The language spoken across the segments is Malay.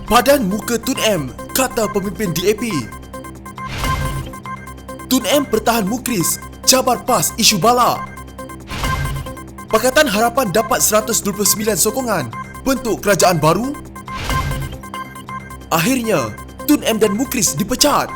Padan muka Tun M, kata pemimpin DAP. Tun M pertahan mukris, jabar PAS isu bala. Pakatan Harapan dapat 129 sokongan, bentuk kerajaan baru. Akhirnya, Tun M dan mukris dipecat.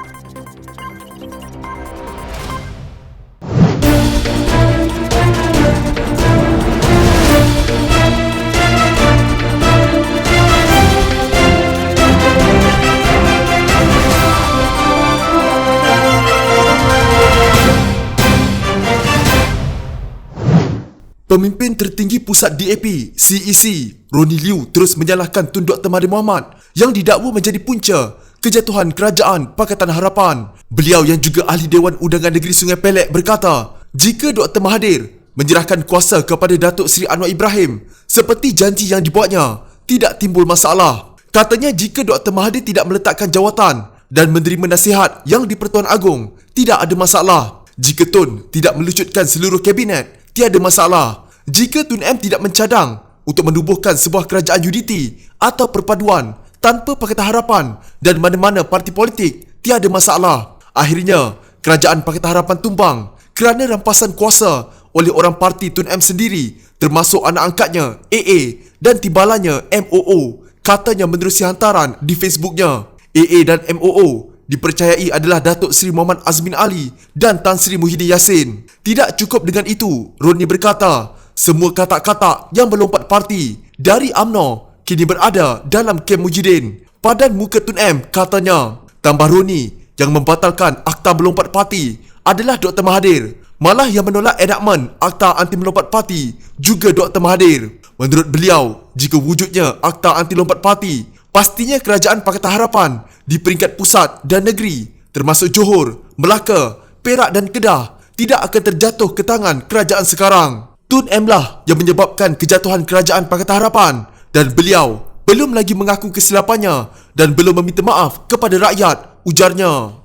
Pemimpin tertinggi pusat DAP, CEC, Roni Liu terus menyalahkan Tun Dr. Mahathir Mohamad yang didakwa menjadi punca kejatuhan kerajaan Pakatan Harapan. Beliau yang juga ahli Dewan Undangan Negeri Sungai Pelek berkata, jika Dr. Mahathir menyerahkan kuasa kepada Datuk Seri Anwar Ibrahim seperti janji yang dibuatnya, tidak timbul masalah. Katanya jika Dr. Mahathir tidak meletakkan jawatan dan menerima nasihat yang di-Pertuan Agong, tidak ada masalah. Jika Tun tidak melucutkan seluruh kabinet, tiada masalah. Jika Tun M tidak mencadang untuk menubuhkan sebuah kerajaan unity atau perpaduan tanpa Pakatan Harapan dan mana-mana parti politik, tiada masalah. Akhirnya, kerajaan Pakatan Harapan tumbang kerana rampasan kuasa oleh orang parti Tun M sendiri, termasuk anak angkatnya AA dan timbalannya MOO, katanya menerusi hantaran di Facebooknya. AA dan MOO dipercayai adalah Datuk Seri Muhammad Azmin Ali dan Tan Sri Muhyiddin Yassin. Tidak cukup dengan itu, Roni berkata, semua katak-katak yang melompat parti dari UMNO kini berada dalam kem Muhyiddin. Padan muka Tun M katanya. Tambah Roni, yang membatalkan Akta Melompat Parti adalah Dr. Mahathir. Malah yang menolak enakmen Akta Anti Melompat Parti juga Dr. Mahathir. Menurut beliau, jika wujudnya Akta Anti Lompat Parti, pastinya kerajaan Pakatan Harapan di peringkat pusat dan negeri, termasuk Johor, Melaka, Perak dan Kedah, tidak akan terjatuh ke tangan kerajaan sekarang. Tun M lah yang menyebabkan kejatuhan kerajaan Pakatan Harapan dan beliau belum lagi mengaku kesilapannya dan belum meminta maaf kepada rakyat, ujarnya.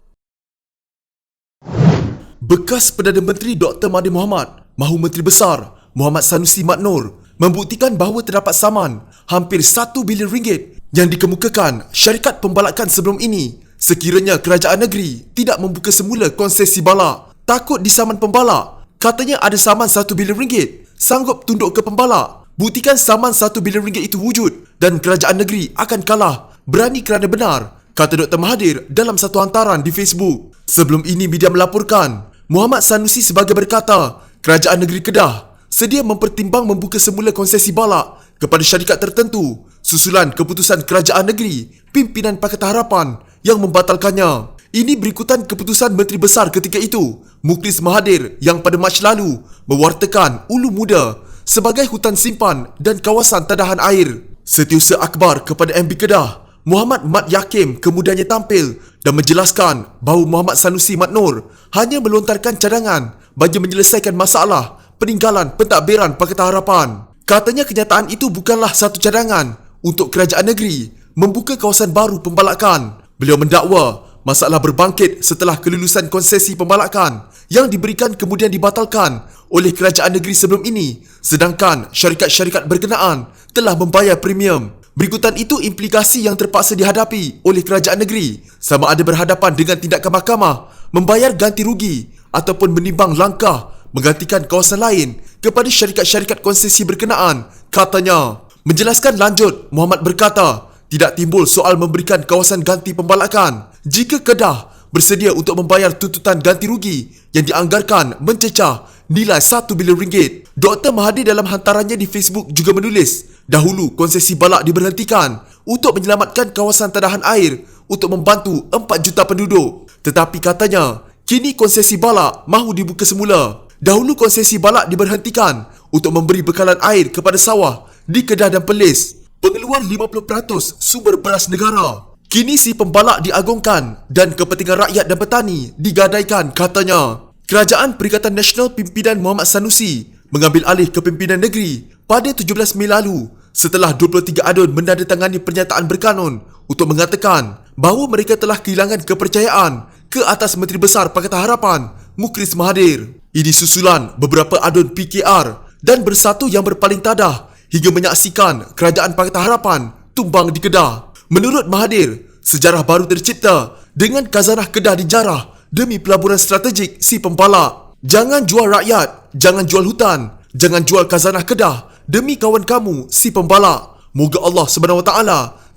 Bekas Perdana Menteri Dr. Mahathir Mohamad mahu Menteri Besar Muhammad Sanusi Mat Noor membuktikan bahawa terdapat saman hampir 1 bilion ringgit yang dikemukakan syarikat pembalakan sebelum ini sekiranya kerajaan negeri tidak membuka semula konsesi balak. Takut disaman pembalak. Katanya ada saman 1 bilion ringgit. Sanggup tunduk ke pembalak. Buktikan saman 1 bilion ringgit itu wujud dan kerajaan negeri akan kalah. Berani kerana benar, kata Dr. Mahathir dalam satu hantaran di Facebook. Sebelum ini media melaporkan, Muhammad Sanusi sebagai berkata, kerajaan negeri Kedah sedia mempertimbang membuka semula konsesi balak kepada syarikat tertentu susulan keputusan kerajaan negeri pimpinan Pakatan Harapan yang membatalkannya. Ini berikutan keputusan Menteri Besar ketika itu, Mukhlis Mahathir, yang pada Mac lalu mewartakan Ulu Muda sebagai hutan simpan dan kawasan tadahan air. Setiausaha akhbar kepada MB Kedah, Muhammad Mat Yakim kemudiannya tampil dan menjelaskan bahawa Muhammad Sanusi Mat Noor hanya melontarkan cadangan bagi menyelesaikan masalah peninggalan pentadbiran Pakatan Harapan. Katanya kenyataan itu bukanlah satu cadangan untuk kerajaan negeri membuka kawasan baru pembalakan. Beliau mendakwa masalah berbangkit setelah kelulusan konsesi pembalakan yang diberikan kemudian dibatalkan oleh kerajaan negeri sebelum ini, sedangkan syarikat-syarikat berkenaan telah membayar premium. Berikutan itu implikasi yang terpaksa dihadapi oleh kerajaan negeri sama ada berhadapan dengan tindakan mahkamah, membayar ganti rugi ataupun menimbang langkah menggantikan kawasan lain kepada syarikat-syarikat konsesi berkenaan, katanya. Menjelaskan lanjut, Muhammad berkata, tidak timbul soal memberikan kawasan ganti pembalakan jika Kedah bersedia untuk membayar tuntutan ganti rugi yang dianggarkan mencecah nilai 1 bilion ringgit. Dr. Mahathir dalam hantarannya di Facebook juga menulis, dahulu konsesi balak diberhentikan untuk menyelamatkan kawasan tadahan air untuk membantu 4 juta penduduk. Tetapi katanya, kini konsesi balak mahu dibuka semula. Dahulu konsesi balak diberhentikan untuk memberi bekalan air kepada sawah di Kedah dan Perlis, pengeluar 50% sumber beras negara. Kini si pembalak diagungkan dan kepentingan rakyat dan petani digadaikan, katanya. Kerajaan Perikatan Nasional pimpinan Muhammad Sanusi mengambil alih kepimpinan negeri pada 17 Mei lalu setelah 23 adun menandatangani pernyataan berkanun untuk mengatakan bahawa mereka telah kehilangan kepercayaan ke atas Menteri Besar Pakatan Harapan Mukhlis Mahathir. Ini susulan beberapa adun PKR dan Bersatu yang berpaling tadah hingga menyaksikan kerajaan Pakatan Harapan tumbang di Kedah. Menurut Mahathir, sejarah baru tercipta dengan khazanah Kedah dijarah demi pelaburan strategik si Pempalak. Jangan jual rakyat, jangan jual hutan, jangan jual khazanah Kedah demi kawan kamu si Pembalak. Moga Allah SWT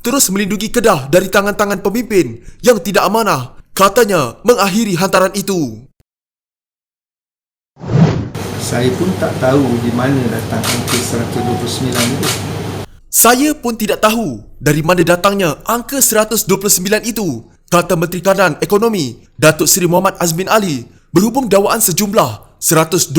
terus melindungi Kedah dari tangan-tangan pemimpin yang tidak amanah, katanya mengakhiri hantaran itu. Saya pun tak tahu di mana datang angka 129 itu. Saya pun tidak tahu dari mana datangnya angka 129 itu, kata Menteri Kanan Ekonomi Datuk Seri Muhammad Azmin Ali berhubung dakwaan sejumlah 129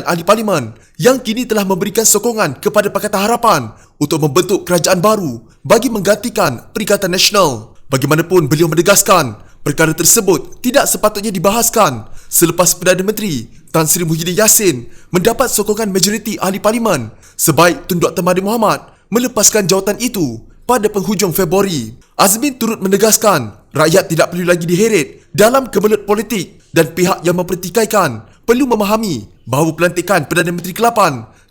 ahli parlimen yang kini telah memberikan sokongan kepada Pakatan Harapan untuk membentuk kerajaan baru bagi menggantikan Perikatan Nasional. Bagaimanapun beliau menegaskan perkara tersebut tidak sepatutnya dibahaskan selepas Perdana Menteri Tan Sri Muhyiddin Yassin mendapat sokongan majoriti ahli parlimen sebaik Tun Dr. Mahathir Mohamad melepaskan jawatan itu pada penghujung Februari. Azmin turut menegaskan rakyat tidak perlu lagi diheret dalam kemelut politik dan pihak yang mempertikaikan perlu memahami bahawa pelantikan Perdana Menteri ke-8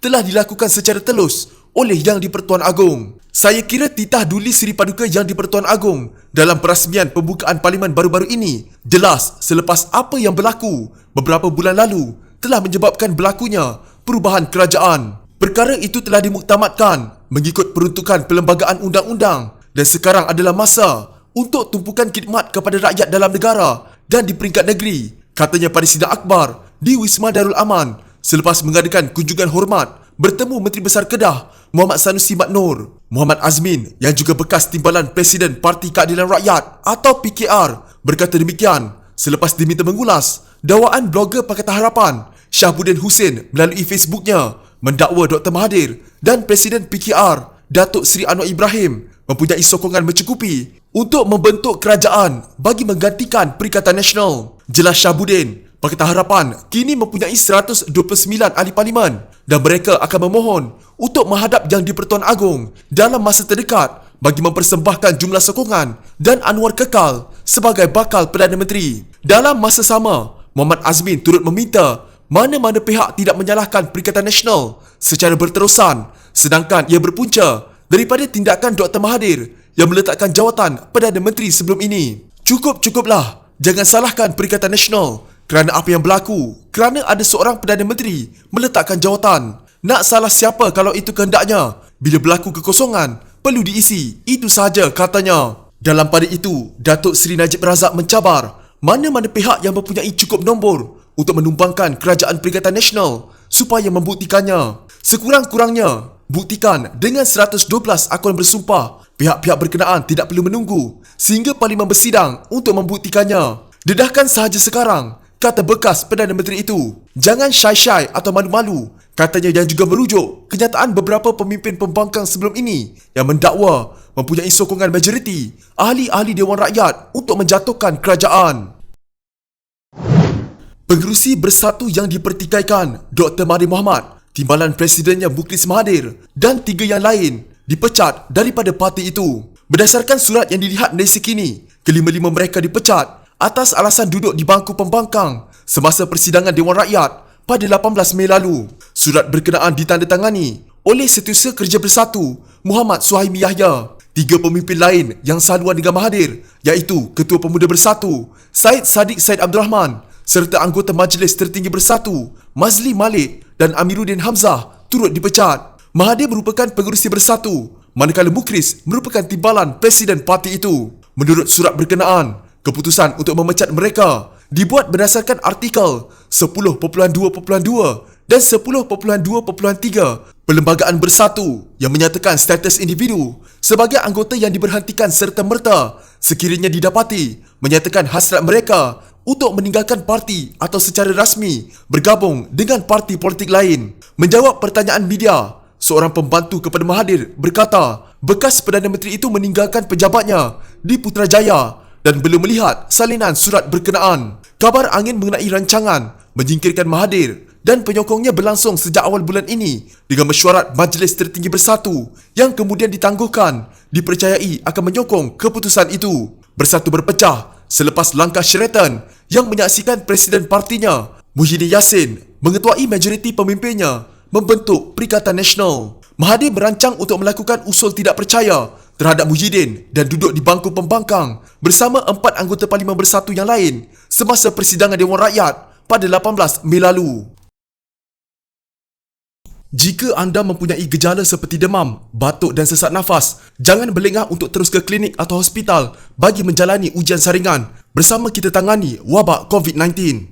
telah dilakukan secara telus oleh Yang di-Pertuan Agong. Saya kira titah duli Seri Paduka Yang di-Pertuan Agong dalam perasmian pembukaan parlimen baru-baru ini jelas selepas apa yang berlaku beberapa bulan lalu telah menyebabkan berlakunya perubahan kerajaan. Perkara itu telah dimuktamadkan mengikut peruntukan Perlembagaan Undang-Undang dan sekarang adalah masa untuk tumpukan khidmat kepada rakyat dalam negara dan di peringkat negeri, katanya pada sidang akhbar di Wisma Darul Aman selepas mengadakan kunjungan hormat bertemu Menteri Besar Kedah Muhammad Sanusi Mat Noor. Muhammad Azmin yang juga bekas timbalan Presiden Parti Keadilan Rakyat atau PKR berkata demikian selepas diminta mengulas dakwaan blogger Pakatan Harapan Shahbuddin Hussein melalui Facebooknya mendakwa Dr. Mahathir dan Presiden PKR Datuk Seri Anwar Ibrahim mempunyai sokongan mencukupi untuk membentuk kerajaan bagi menggantikan Perikatan Nasional. Jelas Shahbuddin, Pakatan Harapan kini mempunyai 129 ahli parlimen dan mereka akan memohon untuk menghadap Yang di-Pertuan Agong dalam masa terdekat bagi mempersembahkan jumlah sokongan dan Anwar kekal sebagai bakal Perdana Menteri. Dalam masa sama, Muhammad Azmin turut meminta mana-mana pihak tidak menyalahkan Perikatan Nasional secara berterusan sedangkan ia berpunca daripada tindakan Dr. Mahathir yang meletakkan jawatan Perdana Menteri sebelum ini. Cukuplah, jangan salahkan Perikatan Nasional kerana apa yang berlaku, kerana ada seorang Perdana Menteri meletakkan jawatan. Nak salah siapa kalau itu kehendaknya? Bila berlaku kekosongan, perlu diisi, itu sahaja, katanya. Dalam pada itu, Datuk Seri Najib Razak mencabar mana-mana pihak yang mempunyai cukup nombor untuk menumbangkan kerajaan Perikatan Nasional supaya membuktikannya. Sekurang-kurangnya, buktikan dengan 112 akun bersumpah. Pihak-pihak berkenaan tidak perlu menunggu sehingga parlimen bersidang untuk membuktikannya. Dedahkan sahaja sekarang, kata bekas Perdana Menteri itu. Jangan syai-syai atau malu-malu, katanya, yang juga merujuk kenyataan beberapa pemimpin pembangkang sebelum ini yang mendakwa mempunyai sokongan majoriti ahli-ahli Dewan Rakyat untuk menjatuhkan kerajaan. Pengerusi Bersatu Yang dipertikaikan Dr. Mahathir Mohamad, timbalan Presidennya Mukhlis Mahathir dan 3 yang lain dipecat daripada parti itu. Berdasarkan surat yang dilihat dari sekini, kelima-lima mereka dipecat atas alasan duduk di bangku pembangkang semasa persidangan Dewan Rakyat pada 18 Mei lalu. Surat berkenaan ditandatangani oleh Setiausaha Kerja Bersatu Muhammad Suhaimi Yahya. 3 pemimpin lain yang saluan dengan Mahathir iaitu Ketua Pemuda Bersatu Syed Saddiq Syed Abdul Rahman serta anggota Majlis Tertinggi Bersatu Mazli Malik dan Amiruddin Hamzah turut dipecat. Mahathir merupakan pengerusi Bersatu manakala Mukhlis merupakan timbalan Presiden parti itu. Menurut surat berkenaan, keputusan untuk memecat mereka dibuat berdasarkan artikel 10.2.2 dan 10.2.3 Perlembagaan Bersatu yang menyatakan status individu sebagai anggota yang diberhentikan serta-merta sekiranya didapati menyatakan hasrat mereka untuk meninggalkan parti atau secara rasmi bergabung dengan parti politik lain. Menjawab pertanyaan media, seorang pembantu kepada Mahathir berkata bekas Perdana Menteri itu meninggalkan pejabatnya di Putrajaya dan belum melihat salinan surat berkenaan. Kabar angin mengenai rancangan menyingkirkan Mahathir dan penyokongnya berlangsung sejak awal bulan ini dengan mesyuarat Majlis Tertinggi Bersatu yang kemudian ditangguhkan dipercayai akan menyokong keputusan itu. Bersatu berpecah selepas langkah Sheraton yang menyaksikan Presiden partinya Muhyiddin Yassin mengetuai majoriti pemimpinnya membentuk Perikatan Nasional. Mahathir merancang untuk melakukan usul tidak percaya terhadap Muhyiddin dan duduk di bangku pembangkang bersama 4 anggota Parlimen Bersatu yang lain semasa persidangan Dewan Rakyat pada 18 Mei lalu. Jika anda mempunyai gejala seperti demam, batuk dan sesak nafas, jangan berlengah untuk terus ke klinik atau hospital bagi menjalani ujian saringan bersama kita tangani wabak COVID-19.